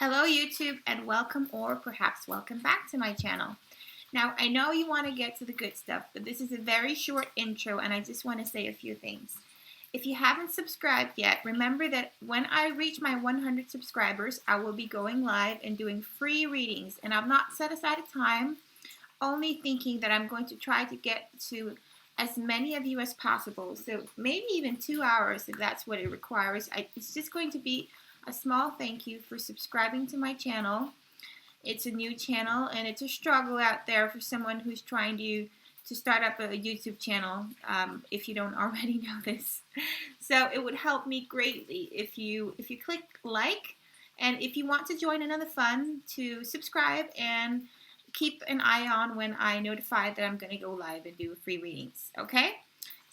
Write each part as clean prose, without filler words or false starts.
Hello YouTube and welcome or perhaps welcome back to my channel. Now I know you want to get to the good stuff, but this is a very short intro and I just want to say a few things. If you haven't subscribed yet, remember that when I reach my 100 subscribers, I will be going live and doing free readings, and I've not set aside a time, only thinking that I'm going to try to get to as many of you as possible. So maybe even 2 hours if that's what it requires. It's just going to be a small thank you for subscribing to my channel. It's a new channel and it's a struggle out there for someone who's trying to start up a YouTube channel, if you don't already know this. So it would help me greatly if you click like, and if you want to join in on the fun, to subscribe and keep an eye on when I notify that I'm going to go live and do free readings, okay?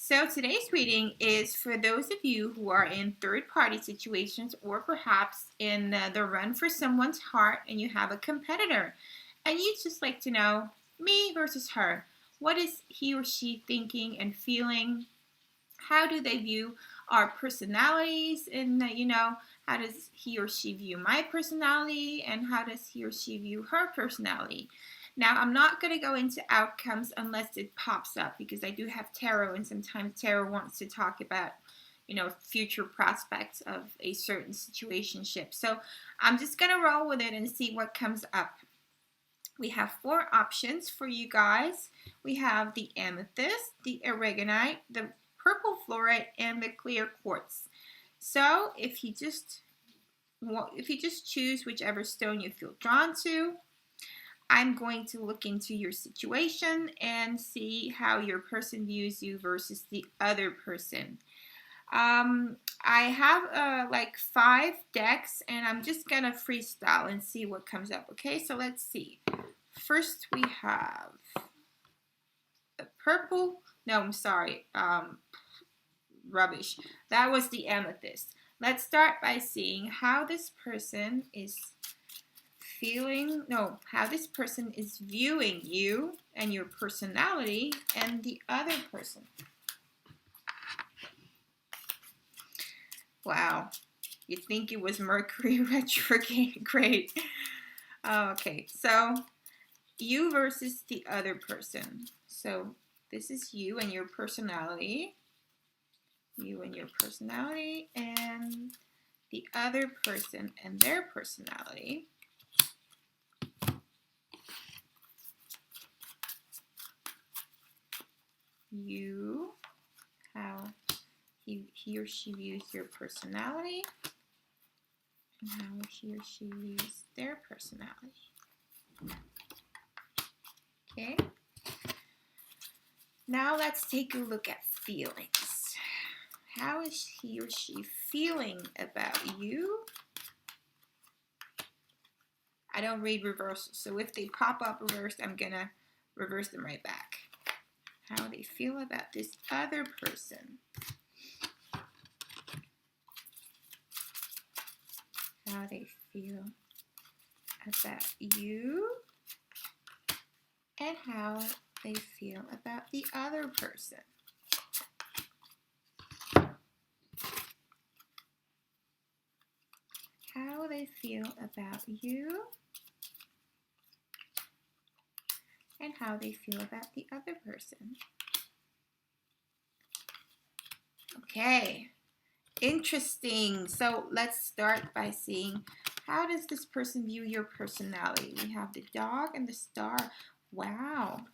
So today's reading is for those of you who are in third-party situations, or perhaps in the run for someone's heart and you have a competitor and you'd just like to know, me versus her, what is he or she thinking and feeling? How do they view our personalities? And how does he or she view my personality? And how does he or she view her personality? Now, I'm not going to go into outcomes unless it pops up, because I do have tarot, and sometimes tarot wants to talk about, future prospects of a certain situationship. So I'm just going to roll with it and see what comes up. We have 4 options for you guys. We have the amethyst, the aragonite, the purple fluorite, and the clear quartz. So if you just choose whichever stone you feel drawn to, I'm going to look into your situation and see how your person views you versus the other person. I have like 5 decks, and I'm just going to freestyle and see what comes up. Okay, so let's see. First we have the purple. No, I'm sorry. Rubbish. That was the amethyst. Let's start by seeing how this person is how this person is viewing you and your personality and the other person. Wow, you think it was Mercury retrograde? Great. Okay, so you versus the other person. So this is you and your personality. You and your personality, and the other person and their personality. You, how he or she views your personality, and how he or she views their personality. Okay. Now let's take a look at feelings. How is he or she feeling about you? I don't read reversals, so if they pop up reversed, I'm gonna reverse them right back. How they feel about this other person. How they feel about you, and how they feel about the other person. How they feel about you, and how they feel about the other person. Okay, interesting. So let's start by seeing, how does this person view your personality? We have the dog and the star. Wow.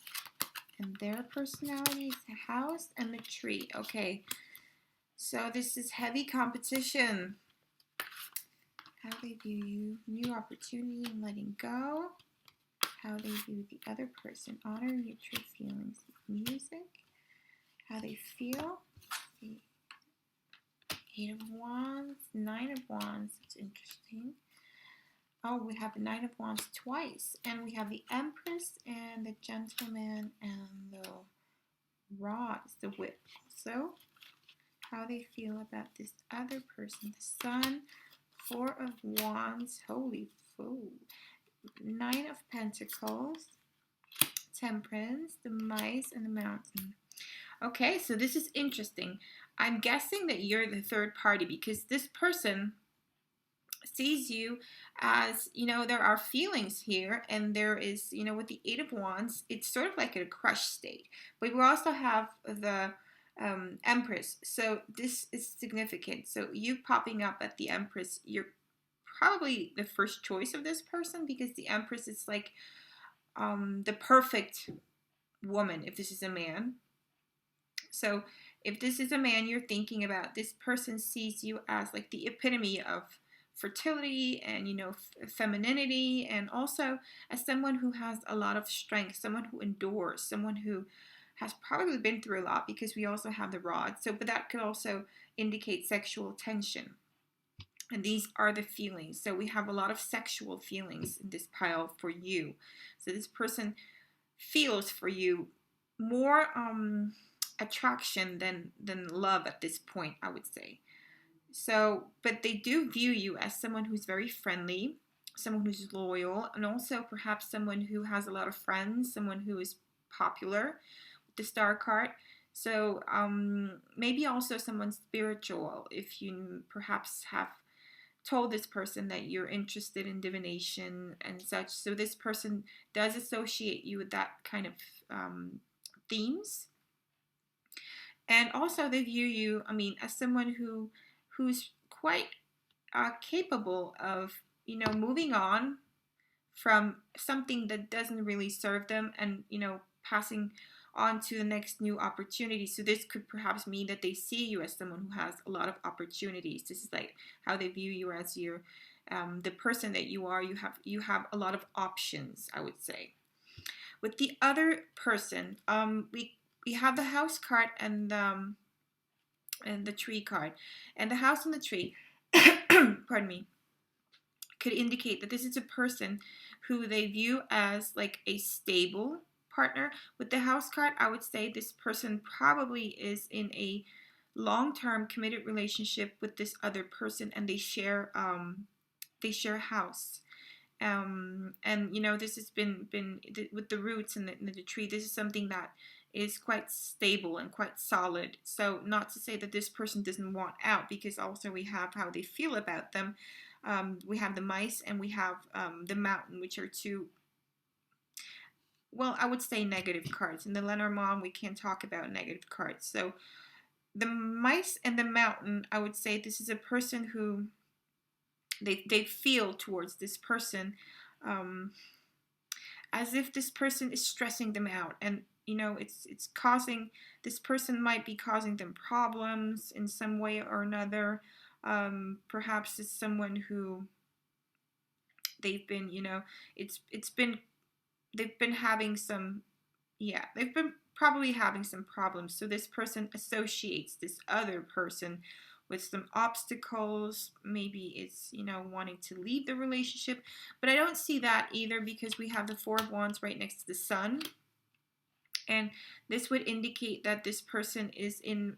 And their personality is the house and the tree. Okay, so this is heavy competition. How they view you, new opportunity and letting go. How they view the other person, honoring your true feelings with music. How they feel. The 8 of Wands, 9 of Wands. It's interesting. Oh, we have the 9 of Wands twice. And we have the Empress and the Gentleman and the Rods, the Whip. So, how they feel about this other person. The Sun, 4 of Wands. Holy fool. 9 of Pentacles, Temperance, the Mice, and the Mountain. Okay, so this is interesting. I'm guessing that you're the third party, because this person sees you as, there are feelings here, and there is, with the Eight of Wands, it's sort of like a crush state. But we also have the Empress, so this is significant. So you popping up at the Empress, you're probably the first choice of this person, because the Empress is like the perfect woman if this is a man. So if this is a man you're thinking about, this person sees you as like the epitome of fertility and, femininity, and also as someone who has a lot of strength, someone who endures, someone who has probably been through a lot, because we also have the rod. So, but that could also indicate sexual tension. And these are the feelings. So we have a lot of sexual feelings in this pile for you. So this person feels for you more attraction than love at this point, I would say. So, but they do view you as someone who's very friendly, someone who's loyal, and also perhaps someone who has a lot of friends, someone who is popular with the Star card. So maybe also someone spiritual, if you perhaps have told this person that you're interested in divination and such. So this person does associate you with that kind of themes. And also they view you, as someone who's quite capable of, moving on from something that doesn't really serve them, and, passing on to the next new opportunity. So this could perhaps mean that they see you as someone who has a lot of opportunities. This is like how they view you, as your the person that you are. You have a lot of options, I would say. With the other person, we have the house card and the tree card, and the house and the tree. Pardon me. Could indicate that this is a person who they view as like a stable partner. With the house card, I would say this person probably is in a long-term committed relationship with this other person, and they share a house. And this has been with the roots and the tree. This is something that is quite stable and quite solid. So not to say that this person doesn't want out, because also we have how they feel about them. We have the mice, and we have the mountain, which are two, well, I would say negative cards. In the Lenormand, we can't talk about negative cards. So the mice and the mountain, I would say this is a person who they feel towards this person as if this person is stressing them out, and it's causing, this person might be causing them problems in some way or another. Perhaps it's someone who they've been, they've been having some, yeah, they've been probably having some problems. So this person associates this other person with some obstacles. Maybe it's, wanting to leave the relationship. But I don't see that either, because we have the Four of Wands right next to the Sun. And this would indicate that this person is in,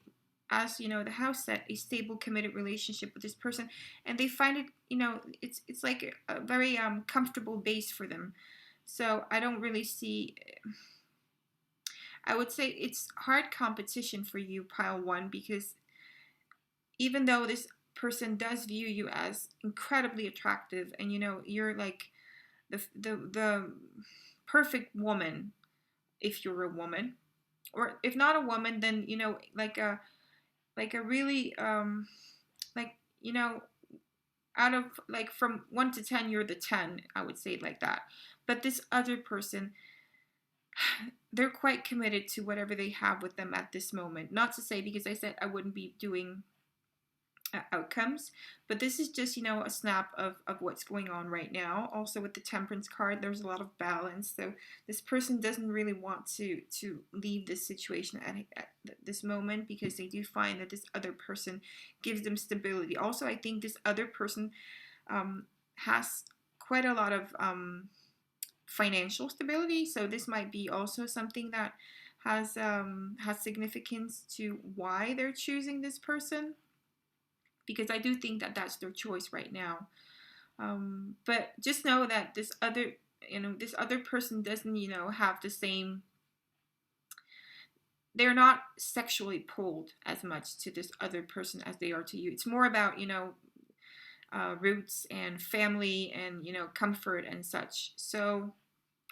as the house set, a stable, committed relationship with this person. And they find it, it's like a very comfortable base for them. So I don't really see, I would say it's hard competition for you, pile one, because even though this person does view you as incredibly attractive, and you're like the perfect woman, if you're a woman, or if not a woman, then like a really like out of, like, from 1 to 10, you're the 10, I would say it like that. But this other person, they're quite committed to whatever they have with them at this moment. Not to say, because I said I wouldn't be doing outcomes, but this is just a snap of what's going on right now. Also with the Temperance card, there's a lot of balance. So this person doesn't really want to leave this situation at this moment, because they do find that this other person gives them stability. Also, I think this other person has quite a lot of financial stability. So this might be also something that has significance to why they're choosing this person, because I do think that that's their choice right now. But just know that this other person doesn't, have the same, they're not sexually pulled as much to this other person as they are to you. It's more about, roots and family and, you know, comfort and such. So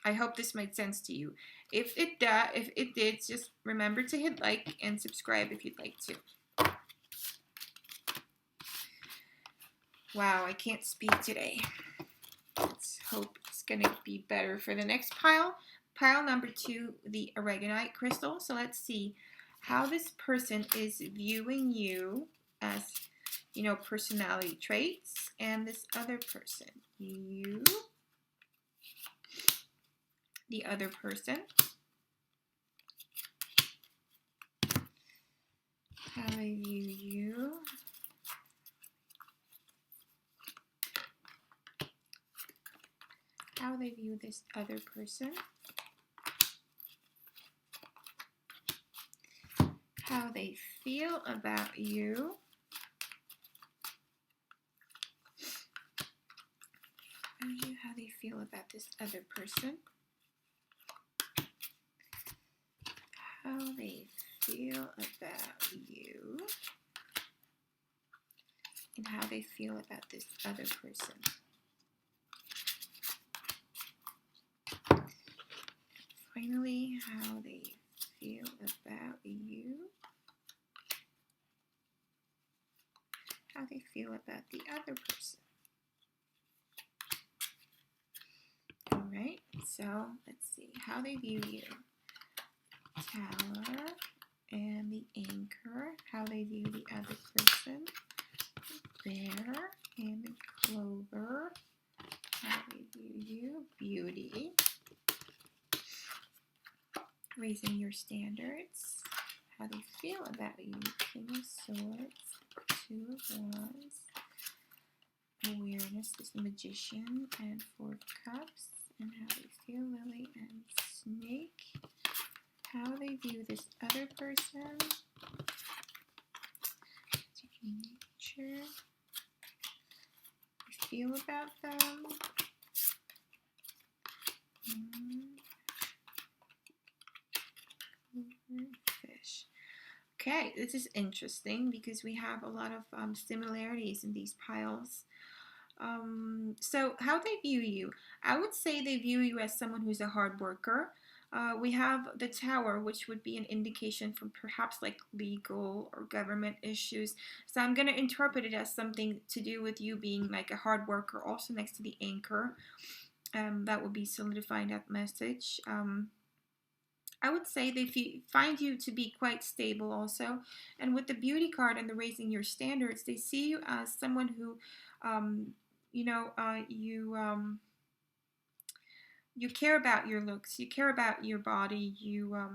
I hope this made sense to you. If it did, just remember to hit like and subscribe if you'd like to. Wow, I can't speak today. Let's hope it's going to be better for the next pile. Pile number 2, the aragonite crystal. So let's see how this person is viewing you as, you know, personality traits, and this other person, you, the other person, how they view you, how they view this other person, how they feel about you, how they feel about this other person, how they feel about you, and how they feel about this other person. Finally, how they feel about you, how they feel about the other person. Alright, so let's see how they view you. Tower and the anchor, how they view the other person. Bear and the clover, how they view you. Beauty, raising your standards, how they feel about you. King of Swords, 2 of Wands, awareness is the Magician, and 4 of Cups, and how they feel. Lily and Snake, how they view this other person. Nature, feel about them. Fish. Okay, this is interesting because we have a lot of similarities in these piles. So how they view you, I would say they view you as someone who's a hard worker. We have the Tower, which would be an indication from perhaps like legal or government issues. So I'm going to interpret it as something to do with you being like a hard worker, also next to the anchor. That would be solidifying that message. I would say they find you to be quite stable also. And with the beauty card and the raising your standards, they see you as someone who, you care about your looks, you care about your body, you're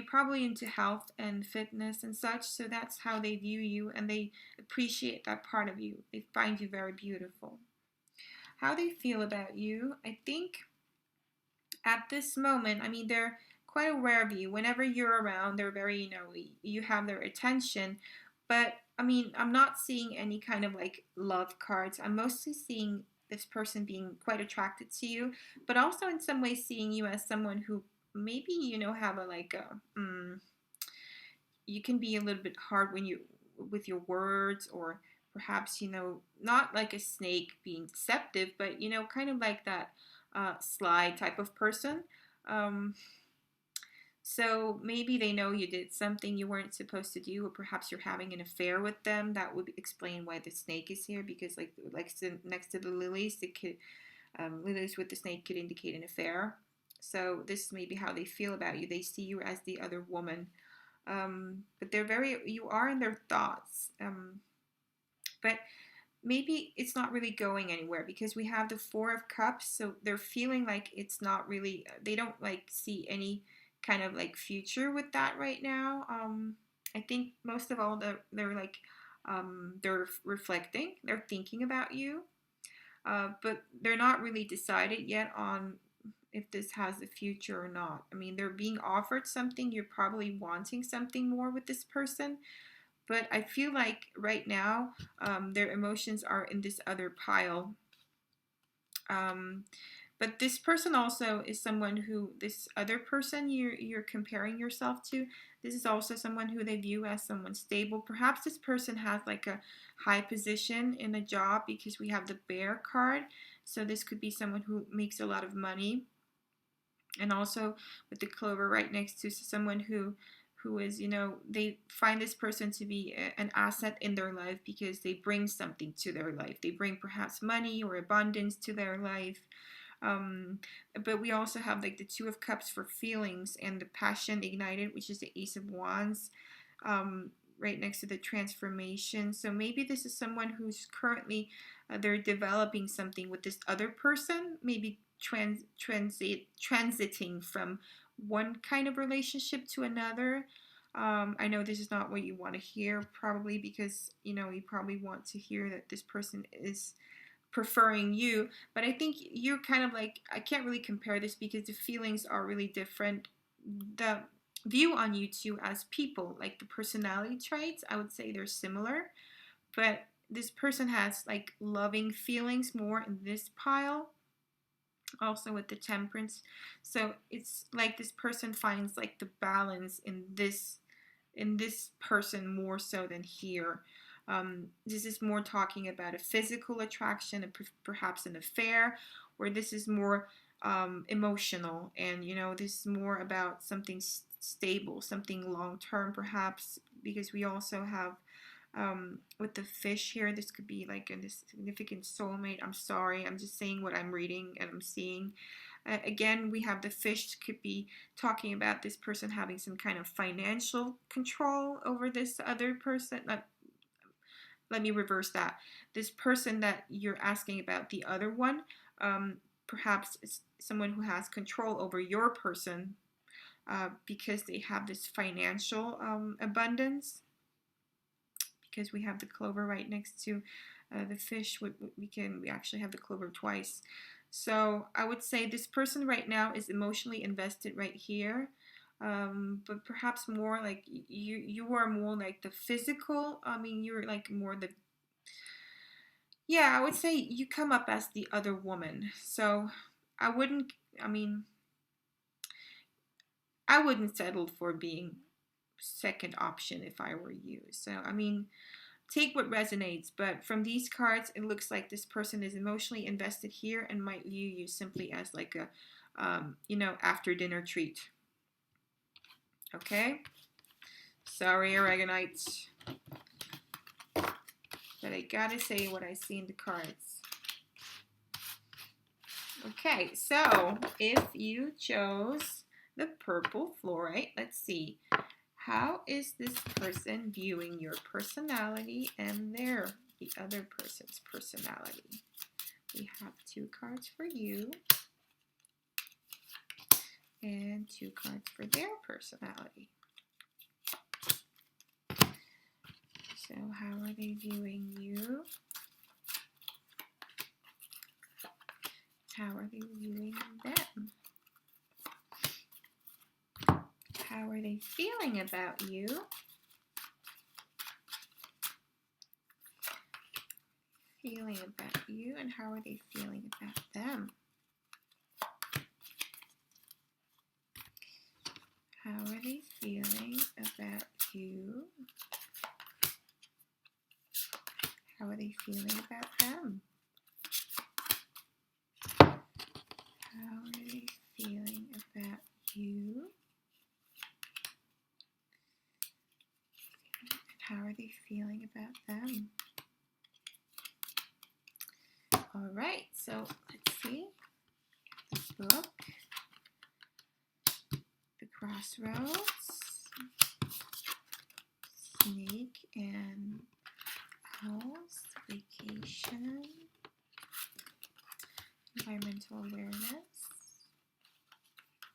probably into health and fitness and such, so that's how they view you, and they appreciate that part of you. They find you very beautiful. How they feel about you, I think at this moment, I mean, they're quite aware of you. Whenever you're around, they're very, you have their attention. But, I mean, I'm not seeing any kind of like love cards. I'm mostly seeing this person being quite attracted to you, but also in some ways seeing you as someone who maybe, have you can be a little bit hard with your words, or perhaps, not like a snake being deceptive, but, kind of like that sly type of person. So maybe they know you did something you weren't supposed to do, or perhaps you're having an affair with them. That would explain why the snake is here, because like next to the lilies, it could lilies with the snake could indicate an affair. So this may be how they feel about you. They see you as the other woman, but you are in their thoughts. But maybe it's not really going anywhere, because we have the 4 of Cups, so they're feeling like it's not really, they don't like see any kind of like future with that right now. I think most of all they're like they're reflecting, they're thinking about you, but they're not really decided yet on if this has a future or not. I mean, they're being offered something, you're probably wanting something more with this person, but I feel like right now their emotions are in this other pile. But this person also is someone who, this other person you're comparing yourself to, this is also someone who they view as someone stable. Perhaps this person has like a high position in a job, because we have the bear card. So this could be someone who makes a lot of money. And also with the clover right next to someone who is, they find this person to be an asset in their life, because they bring something to their life. They bring perhaps money or abundance to their life. But we also have like the Two of Cups for feelings, and the passion ignited, which is the Ace of Wands, right next to the transformation. So maybe this is someone who's currently they're developing something with this other person, maybe transiting from one kind of relationship to another. I know this is not what you want to hear, probably, because you probably want to hear that this person is preferring you. But I think you're kind of like, I can't really compare this because the feelings are really different. The view on you two as people, like the personality traits, I would say they're similar, but this person has like loving feelings more in this pile, also with the Temperance. So it's like this person finds like the balance in this person more so than here. This is more talking about a physical attraction, and perhaps an affair, where this is more emotional, and this is more about something stable, something long term, perhaps, because we also have with the fish here, this could be like a significant soulmate. I'm sorry, I'm just saying what I'm reading and I'm seeing. Again, we have the fish, could be talking about this person having some kind of financial control over this other person. Let me reverse that. This person that you're asking about, the other one, perhaps it's someone who has control over your person, because they have this financial abundance. Because we have the clover right next to the fish, we actually have the clover twice. So I would say this person right now is emotionally invested right here. But perhaps more like you are more like the physical. I mean, you're like more the, yeah, I would say you come up as the other woman. So I wouldn't settle for being second option if I were you. So take what resonates, but from these cards, it looks like this person is emotionally invested here and might view you simply as like a, after dinner treat. Okay? Sorry, Oregonites, but I gotta say what I see in the cards. Okay, so if you chose the purple fluorite, let's see. How is this person viewing your personality and the other person's personality? We have 2 cards for you and 2 cards for their personality. So how are they viewing you? How are they viewing them? How are they feeling about you? Feeling about you, and how are they feeling about them? How are they feeling about you? How are they feeling about them? How are they feeling about you? How are they feeling about them? All right, so let's see. The book, the crossroads, snake and house, vacation, environmental awareness,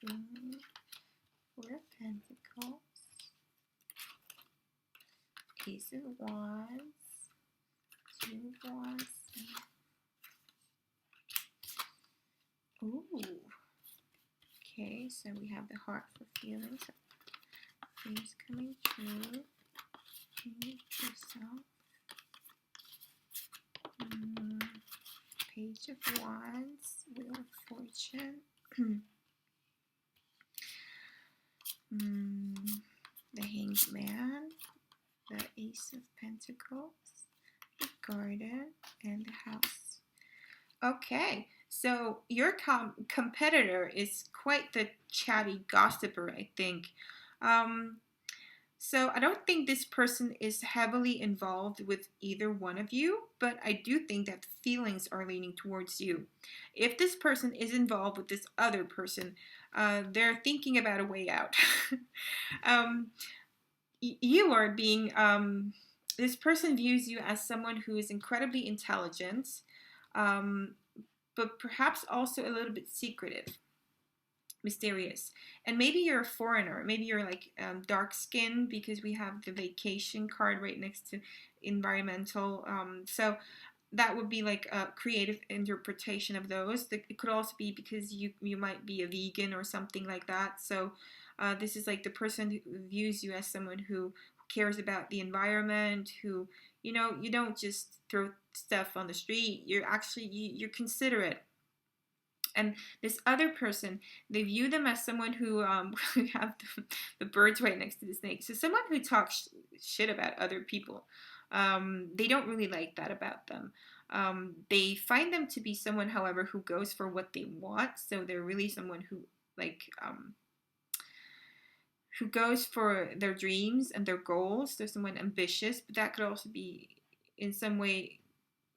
4 of Pentacles, Ace of Wands, 2 of Wands. Ooh. Okay, so we have the heart for feelings. Things coming true. Yourself. Page of Wands, Wheel of Fortune. The Hanged Man, the Ace of Pentacles, the Garden, and the House. Okay, so your competitor is quite the chatty gossiper, I think. So I don't think this person is heavily involved with either one of you, but I do think that feelings are leaning towards you. If this person is involved with this other person, they're thinking about a way out. You are being, this person views you as someone who is incredibly intelligent, but perhaps also a little bit secretive, mysterious. And maybe you're a foreigner. Maybe you're like dark skinned, because we have the vacation card right next to environmental. So that would be like a creative interpretation of those. It could also be because you might be a vegan or something like that. So this is like the person who views you as someone who cares about the environment, who, you know, you don't just throw stuff on the street. You're actually, you're considerate. And this other person, they view them as someone who, we have the birds right next to the snake. So someone who talks shit about other people. They don't really like that about them. They find them to be someone, however, who goes for what they want. So they're really someone who, like, who goes for their dreams and their goals. They're someone ambitious, but that could also be in some way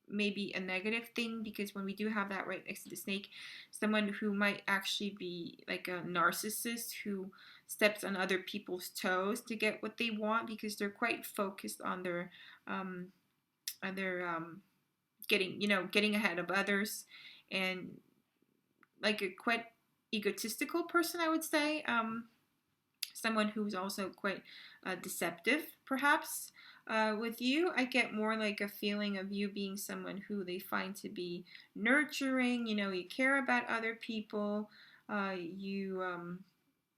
maybe a negative thing, because when we do have that right next to the snake, someone who might actually be like a narcissist who steps on other people's toes to get what they want, because they're quite focused on their getting ahead of others, and like a quite egotistical person, I would say. Someone who's also quite deceptive, perhaps. With you, I get more like a feeling of you being someone who they find to be nurturing. You know, you care about other people.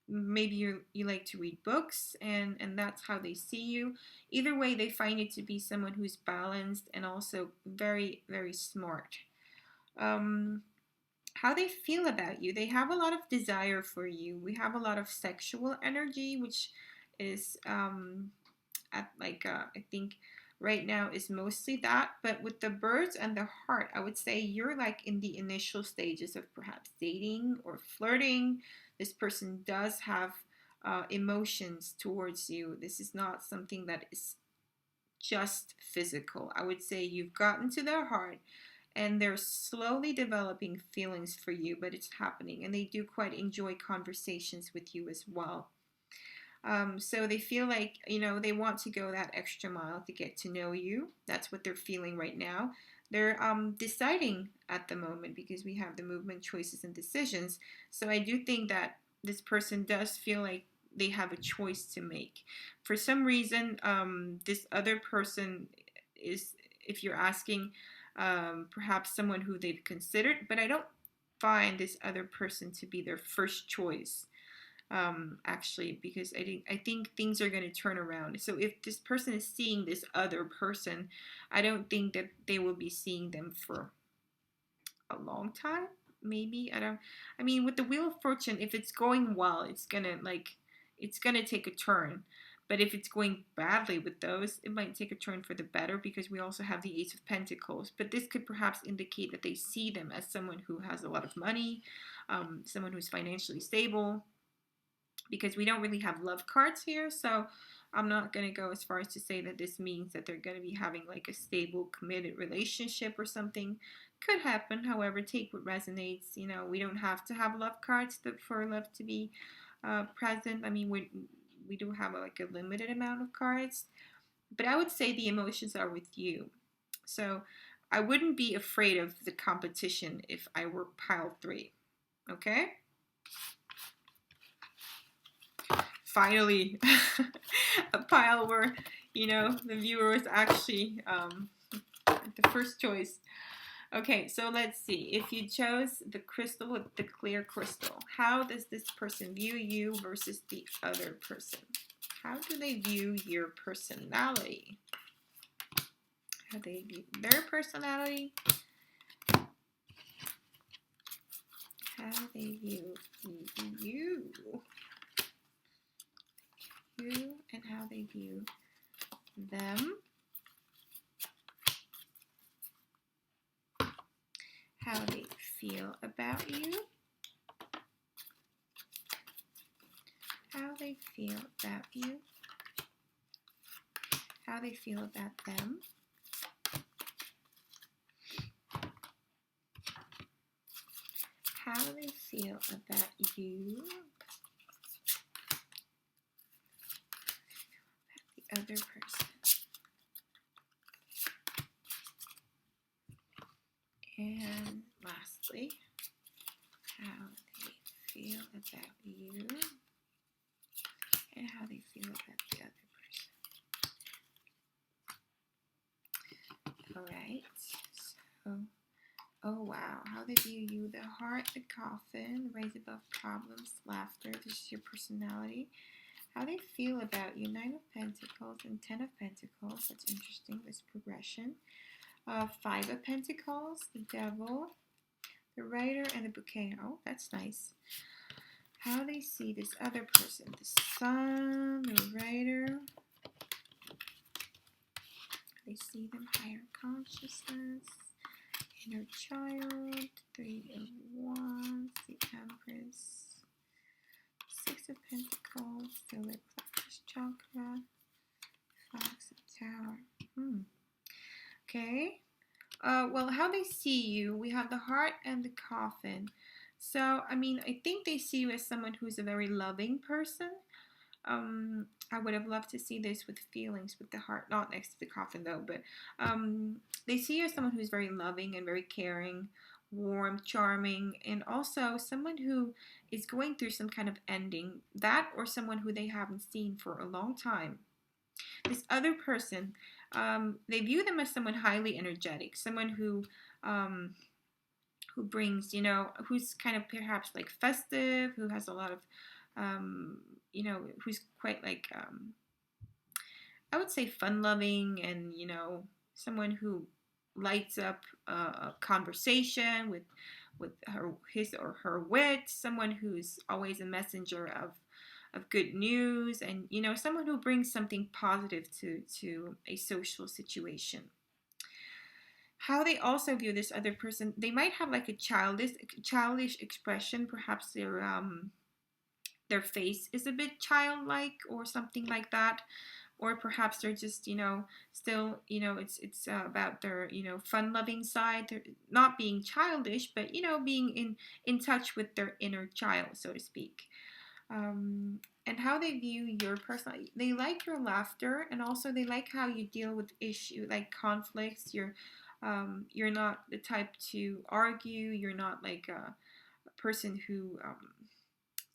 Maybe you like to read books, and that's how they see you. Either way, they find you to be someone who's balanced and also very, very smart. How they feel about you. They have a lot of desire for you. We have a lot of sexual energy, which is I think right now is mostly that. But with the birds and the heart, I would say you're like in the initial stages of perhaps dating or flirting. This person does have emotions towards you. This is not something that is just physical. I would say you've gotten to their heart, and they're slowly developing feelings for you, but it's happening. And they do quite enjoy conversations with you as well. So they feel like, you know, they want to go that extra mile to get to know you. That's what they're feeling right now. They're deciding at the moment, because we have the movement, choices, and decisions. So I do think that this person does feel like they have a choice to make. For some reason, this other person is, if you're asking, perhaps someone who they've considered, but I don't find this other person to be their first choice, actually, because I think things are going to turn around. So if this person is seeing this other person, I don't think that they will be seeing them for a long time. Maybe, I mean, with the Wheel of Fortune, if it's going well, it's gonna take a turn. But if it's going badly with those, it might take a turn for the better, because we also have the Ace of Pentacles. But this could perhaps indicate that they see them as someone who has a lot of money, someone who's financially stable, because we don't really have love cards here. So I'm not going to go as far as to say that this means that they're going to be having like a stable, committed relationship or something. Could happen. However, take what resonates. You know, we don't have to have love cards for love to be present. I mean, we do have like a limited amount of cards, but I would say the emotions are with you. So I wouldn't be afraid of the competition if I were pile 3. Okay? Finally, a pile where, you know, the viewer was actually the first choice. Okay, so let's see. If you chose the crystal, the clear crystal, how does this person view you versus the other person? How do they view your personality? How do they view their personality? view you. You and how they view them. How they feel about you. How they feel about you. How they feel about them. How they feel about you. The other person. And lastly, how they feel about you and how they feel about the other person. All right. So, oh wow, how they view you, the heart, the coffin, the rise above problems, laughter, this is your personality. How they feel about you, 9 of Pentacles and 10 of Pentacles, that's interesting, this progression. 5 of Pentacles, the Devil, the Rider, and the Bouquet. Oh, that's nice. How they see this other person, the Sun, the Rider. They see them, higher consciousness, inner child, 3 of Wands, the Empress, 6 of Pentacles, the lip plexus chakra, 5 of Tower. Okay. Well, how they see you, we have the heart and the coffin. So, I mean, I think they see you as someone who's a very loving person. I would have loved to see this with feelings, with the heart, not next to the coffin though, but they see you as someone who's very loving and very caring, warm, charming, and also someone who is going through some kind of ending, that or someone who they haven't seen for a long time. This other person, they view them as someone highly energetic, someone who brings, who's kind of perhaps like festive, who has a lot of, who's quite like, I would say fun-loving, and, someone who lights up a conversation with his or her wit, someone who's always a messenger of good news, and someone who brings something positive to a social situation. How they also view this other person, they might have like a childish expression. Perhaps their face is a bit childlike or something like that, or perhaps they're just still it's about their fun-loving side. They're not being childish, but being in touch with their inner child, so to speak. And how they view your personality, they like your laughter, and also they like how you deal with issue like conflicts. You're not the type to argue. You're not like a person who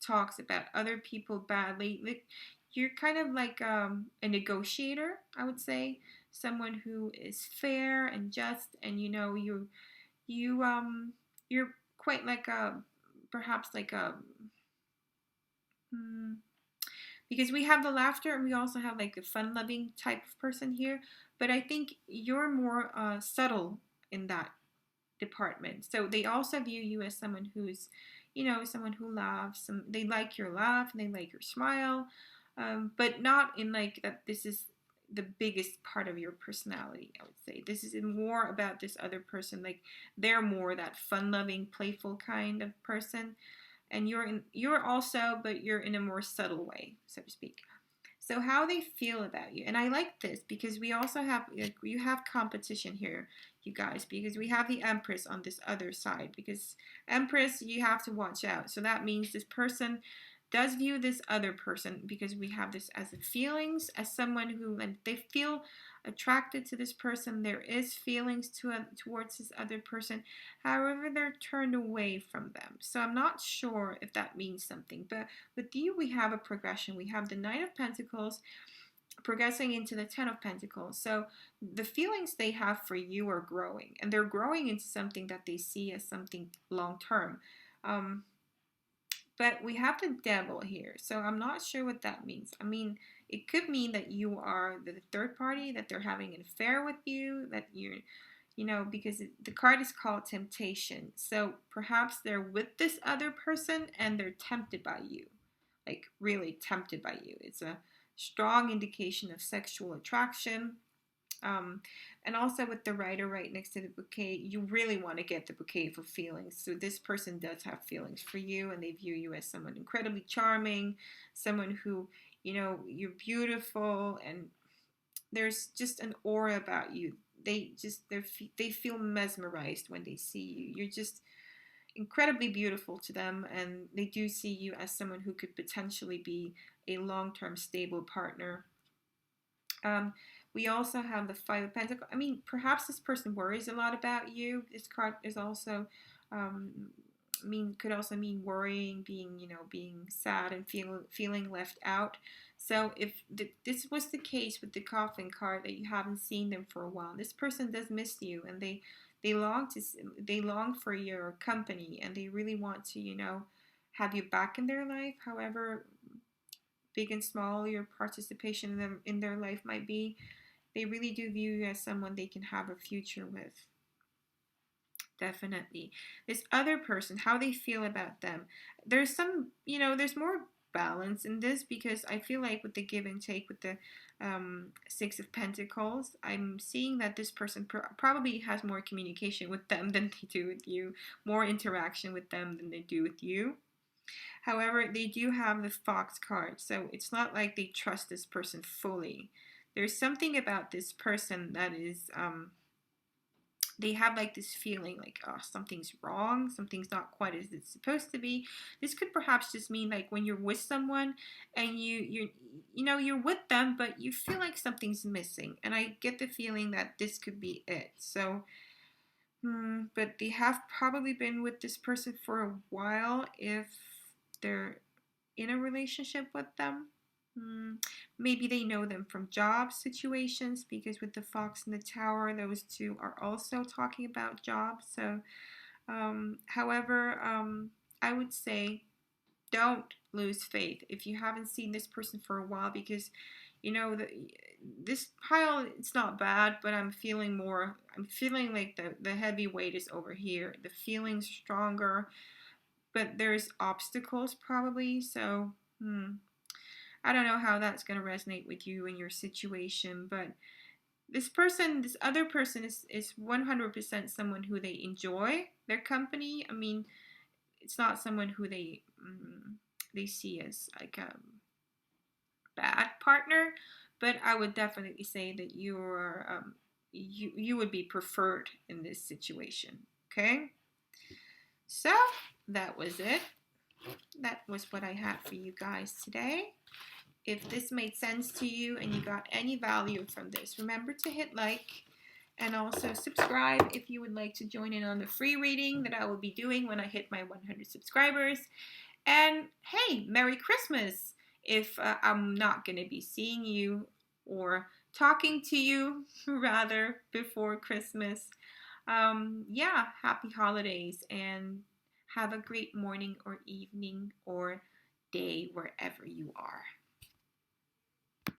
talks about other people badly. Like, you're kind of like a negotiator, I would say. Someone who is fair and just, and you're quite like a perhaps like a because we have the laughter and we also have like the fun-loving type of person here, but I think you're more subtle in that department. So they also view you as someone who's, someone who laughs. They like your laugh and they like your smile, but not in like that this is the biggest part of your personality, I would say. This is more about this other person. Like, they're more that fun-loving, playful kind of person. And you're also, but you're in a more subtle way, so to speak. So how they feel about you. And I like this because we also have, you have competition here, you guys, because we have the Empress on this other side. Because Empress, you have to watch out. So that means this person does view this other person, because we have this as feelings, as someone who, like, they feel attracted to this person. There is feelings towards this other person. However, they're turned away from them. So I'm not sure if that means something. But with you, we have a progression. We have the 9 of Pentacles progressing into the 10 of Pentacles. So the feelings they have for you are growing, and they're growing into something that they see as something long term. But we have the Devil here, so I'm not sure what that means. I mean, it could mean that you are the third party, that they're having an affair with you, that because the card is called temptation. So perhaps they're with this other person and they're tempted by you, like really tempted by you. It's a strong indication of sexual attraction. And also with the rider right next to the bouquet, you really want to get the bouquet for feelings. So this person does have feelings for you, and they view you as someone incredibly charming, someone who, you're beautiful, and there's just an aura about you. They feel mesmerized when they see you. You're just incredibly beautiful to them, and they do see you as someone who could potentially be a long-term stable partner. Um, we also have the Five of Pentacles. I mean, perhaps this person worries a lot about you. This card is also um, could also mean worrying, being sad and feeling left out. So if this was the case with the Coffin card, that you haven't seen them for a while, this person does miss you, and they long for your company, and they really want to have you back in their life. However big and small your participation in their life might be, they really do view you as someone they can have a future with. Definitely. This other person, how they feel about them. There's there's more balance in this, because I feel like with the give and take with the Six of Pentacles, I'm seeing that this person probably has more communication with them than they do with you, more interaction with them than they do with you. However, they do have the Fox card, so it's not like they trust this person fully. There's something about this person that is, they have like this feeling like, oh, something's wrong, something's not quite as it's supposed to be. This could perhaps just mean like when you're with someone and you're with them, but you feel like something's missing. And I get the feeling that this could be it. So, but they have probably been with this person for a while if they're in a relationship with them. Maybe they know them from job situations, because with the Fox and the Tower, those two are also talking about jobs. So, however, I would say don't lose faith if you haven't seen this person for a while, because this pile, it's not bad, but I'm feeling like the heavy weight is over here. The feeling's stronger, but there's obstacles probably. So I don't know how that's going to resonate with you in your situation, but this other person is 100% someone who they enjoy their company. I mean, it's not someone who they see as like a bad partner, but I would definitely say that you would be preferred in this situation. Okay, so that was it. That was what I had for you guys today. If this made sense to you and you got any value from this, remember to hit like and also subscribe if you would like to join in on the free reading that I will be doing when I hit my 100 subscribers. And hey, Merry Christmas if I'm not going to be seeing you or talking to you rather before Christmas. Yeah, happy holidays, and have a great morning or evening or day wherever you are.